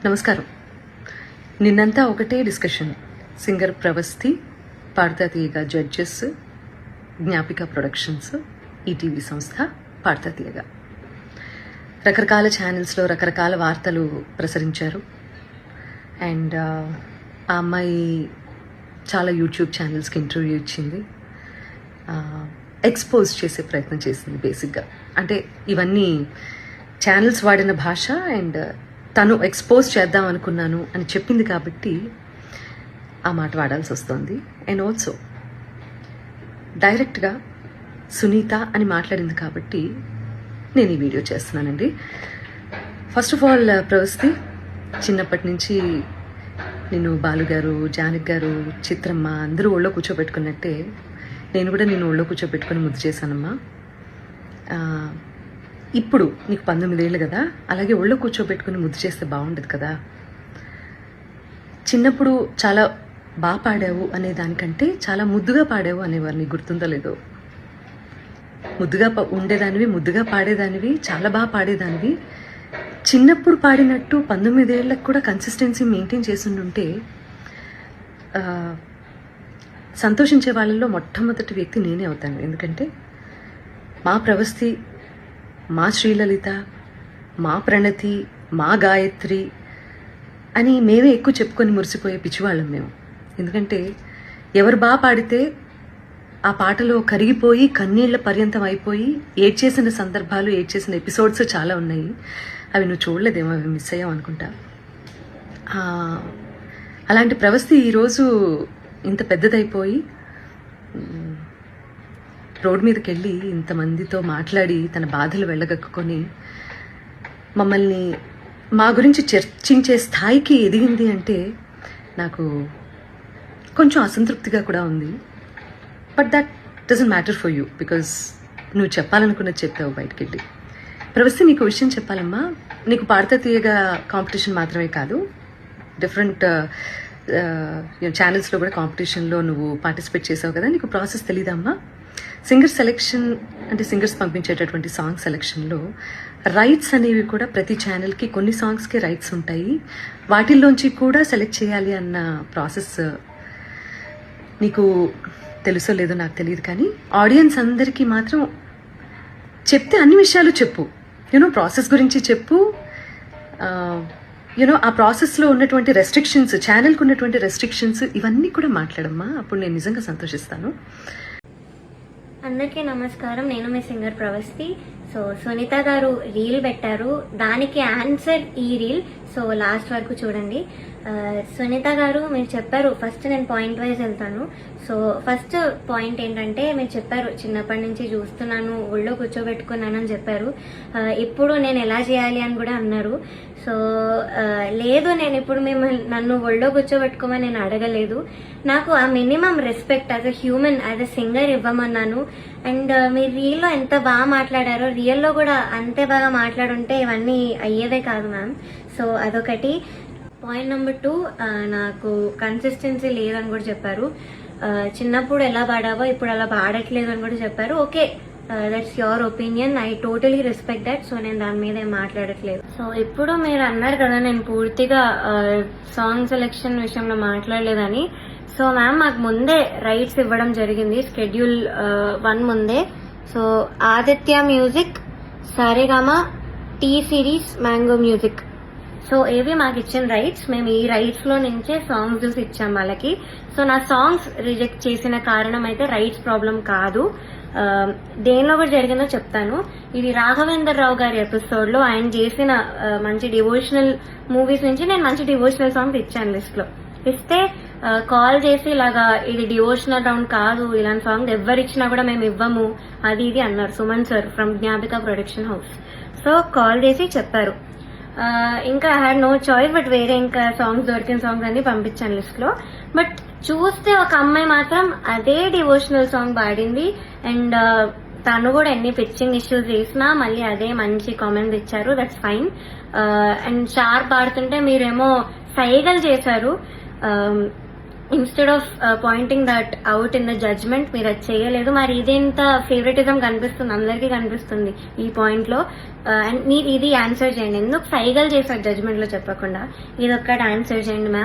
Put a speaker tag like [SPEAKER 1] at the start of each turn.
[SPEAKER 1] నమస్కారం. నిన్నంతా ఒకటే డిస్కషన్. సింగర్ ప్రవస్తి, పాడతా తీయగా జడ్జెస్, జ్ఞాపిక ప్రొడక్షన్స్, ఈటీవీ సంస్థ, పాడతా తీయగా రకరకాల ఛానల్స్లో రకరకాల వార్తలు ప్రసరించారు. అండ్ ఆ అమ్మాయి చాలా యూట్యూబ్ ఛానల్స్కి ఇంటర్వ్యూ ఇచ్చింది, ఎక్స్పోజ్ చేసే ప్రయత్నం చేసింది. బేసిక్గా అంటే ఇవన్నీ ఛానల్స్ వాడిన భాష అండ్ తను ఎక్స్పోజ్ చేద్దాం అనుకున్నాను అని చెప్పింది కాబట్టి ఆ మాట వాడాల్సి వస్తుంది. అండ్ ఆల్సో డైరెక్ట్గా సునీత అని మాట్లాడింది కాబట్టి నేను ఈ వీడియో చేస్తున్నానండి. ఫస్ట్ ఆఫ్ ఆల్ ప్రవస్తి, చిన్నప్పటి నుంచి నేను బాలుగారు, జానక్ గారు, చిత్రమ్మ అందరూ ఒళ్ళో కూర్చోబెట్టుకున్నట్టే నేను కూడా నేను ఒళ్ళో కూర్చోబెట్టుకుని ముద్దు చేశానమ్మా. ఇప్పుడు నీకు 19 ఏళ్ళు కదా, అలాగే ఒళ్ళో కూర్చోబెట్టుకుని ముద్దు చేస్తే బాగుండదు కదా. చిన్నప్పుడు చాలా బాగా పాడావు అనే దానికంటే చాలా ముద్దుగా పాడావు అనేవారు, నీకు గుర్తుందో లేదో. ముద్దుగా ఉండేదానివి, ముద్దుగా పాడేదానివి, చాలా బాగా పాడేదానివి. చిన్నప్పుడు పాడినట్టు 19 ఏళ్ళకు కూడా కన్సిస్టెన్సీ మెయింటైన్ చేస్తుంటే సంతోషించే వాళ్ళల్లో మొట్టమొదటి వ్యక్తి నేనే అవుతాను. ఎందుకంటే మా ప్రవస్తి, మా శ్రీలలిత, మా ప్రణతి, మా గాయత్రి అని మేమే ఎక్కువ చెప్పుకొని మురిసిపోయే పిచ్చివాళ్ళం మేము. ఎందుకంటే ఎవరు బాగా పాడితే ఆ పాటలో కరిగిపోయి కన్నీళ్ల పర్యంతం అయిపోయి ఏడ్చేసిన సందర్భాలు, ఏడ్చేసిన ఎపిసోడ్స్ చాలా ఉన్నాయి. అవి నువ్వు చూడలేదేమో, అవి మిస్ అయ్యావు అనుకుంటా. అలాంటి ప్రవస్తి ఈరోజు ఇంత పెద్దదైపోయి రోడ్ మీదకి వెళ్ళి ఇంతమందితో మాట్లాడి తన బాధలు వెళ్ళగక్కుని మమ్మల్ని మా గురించి చర్చించే స్థాయికి ఎదిగింది అంటే నాకు కొంచెం అసంతృప్తిగా కూడా ఉంది. But that doesn't matter for you, because నువ్వు చెప్పాలనుకున్నది చెప్పావు బయటకు వెళ్ళి. ప్రవస్తి, నీకు విషయం చెప్పాలమ్మా. నీకు పాడతా తీయగా కాంపిటీషన్ మాత్రమే కాదు, డిఫరెంట్ ఛానల్స్లో కూడా కాంపిటీషన్లో నువ్వు పార్టిసిపేట్ చేసావు కదా, నీకు ప్రాసెస్ తెలీదమ్మా. సింగర్ సెలెక్షన్ అంటే సింగర్స్ పంపించేటటువంటి సాంగ్ సెలెక్షన్లో రైట్స్ అనేవి కూడా ప్రతి ఛానల్కి కొన్ని సాంగ్స్కి రైట్స్ ఉంటాయి. వాటిల్లోంచి కూడా సెలెక్ట్ చేయాలి అన్న ప్రాసెస్ నీకు తెలుసో లేదో నాకు తెలియదు, కానీ ఆడియన్స్ అందరికీ మాత్రం చెప్తే అన్ని విషయాలు చెప్పు. ప్రాసెస్ గురించి చెప్పు. ఆ ప్రాసెస్లో ఉన్నటువంటి రెస్ట్రిక్షన్స్, ఛానల్కి ఉన్నటువంటి రెస్ట్రిక్షన్స్, ఇవన్నీ కూడా మాట్లాడమ్మా. అప్పుడు నేను నిజంగా సంతోషిస్తాను.
[SPEAKER 2] అందరికీ నమస్కారం. నేను మీ సింగర్ ప్రవస్తి. సో సునీత గారు రీల్ పెట్టారు, దానికి ఆన్సర్ ఈ రీల్. సో లాస్ట్ వరకు చూడండి. సునీత గారు మీరు చెప్పారు, ఫస్ట్ నేను పాయింట్ వైజ్ వెళ్తాను. సో ఫస్ట్ పాయింట్ ఏంటంటే, మీరు చెప్పారు చిన్నప్పటి నుంచి చూస్తున్నాను, ఒళ్ళో కూర్చోబెట్టుకున్నాను అని చెప్పారు. ఇప్పుడు నేను ఎలా చేయాలి అని కూడా అన్నారు. సో లేదు, నేను ఇప్పుడు నన్ను ఒళ్ళో కూర్చోబెట్టుకోమని నేను అడగలేదు. నాకు ఆ minimum respect as a human, as a singer ఇవ్వమన్నాను. అండ్ మీరు రీల్లో ఎంత బాగా మాట్లాడారో రియల్లో కూడా అంతే బాగా మాట్లాడుంటే ఇవన్నీ అయ్యేదే కాదు మ్యామ్. సో అదొకటి. పాయింట్ నెంబర్ 2, నాకు కన్సిస్టెన్సీ లేదని కూడా చెప్పారు. చిన్నప్పుడు ఎలా పాడావో ఇప్పుడు అలా పాడట్లేదు అని కూడా చెప్పారు. Okay, that's your opinion, I totally respect that. So నేను దాని మీద ఏం మాట్లాడట్లేదు. సో ఇప్పుడు మీరు అన్నారు కదా నేను పూర్తిగా సాంగ్ సెలెక్షన్ విషయంలో మాట్లాడలేదని. సో మ్యామ్, మాకు ముందే రైట్స్ ఇవ్వడం జరిగింది, స్కెడ్యూల్ 1 ముందే. సో ఆదిత్య మ్యూజిక్, సారేగామా, టీ సిరీస్, మ్యాంగో మ్యూజిక్, సో ఏవి మాకు ఇచ్చిన రైట్స్. మేము ఈ రైట్స్ లో నుంచే సాంగ్స్ చూసి ఇచ్చాం వాళ్ళకి. సో నా సాంగ్స్ రిజెక్ట్ చేసిన కారణం అయితే రైట్స్ ప్రాబ్లం కాదు, దేనిలో కూడా జరిగిందో చెప్తాను. ఇది రాఘవేందర్ రావు గారి ఎపిసోడ్ లో ఆయన చేసిన మంచి డివోషనల్ మూవీస్ నుంచి నేను మంచి డివోషనల్ సాంగ్స్ ఇచ్చాను లిస్ట్ లో. ఇస్తే కాల్ చేసి ఇలాగా ఇది డివోషనల్ రౌండ్ కాదు, ఇలాంటి సాంగ్ ఎవరిచ్చినా కూడా మేము ఇవ్వము, అది ఇది అన్నారు Suman sir from Gnapika production house. So call చేసి చెప్పారు. ఇంకా I had no choice, but వేరే ఇంకా సాంగ్స్ దొరికిన సాంగ్స్ అన్ని పంపించాను లిస్ట్ లో. బట్ చూస్తే ఒక అమ్మాయి మాత్రం అదే డివోషనల్ సాంగ్ పాడింది. అండ్ తను కూడా ఎన్ని పిచ్చింగ్ ఇష్యూస్ చేసినా మళ్ళీ అదే మంచి కామెంట్స్ ఇచ్చారు, దట్స్ ఫైన్. అండ్ షార్ప్ పాడుతుంటే మీరేమో సైగలు చేశారు. Instead of pointing that out in the judgement మీరు అది చేయలేదు. మరి ఇదేంత ఫేవరెటిజం కనిపిస్తుంది, అందరికీ కనిపిస్తుంది ఈ పాయింట్ లో. అండ్ మీరు ఇది ఆన్సర్ చేయండి, ఎందుకు సైగలు చేశారు జడ్జ్మెంట్ లో చెప్పకుండా, ఇది ఒక్కటి ఆన్సర్ చేయండి మ్యామ్.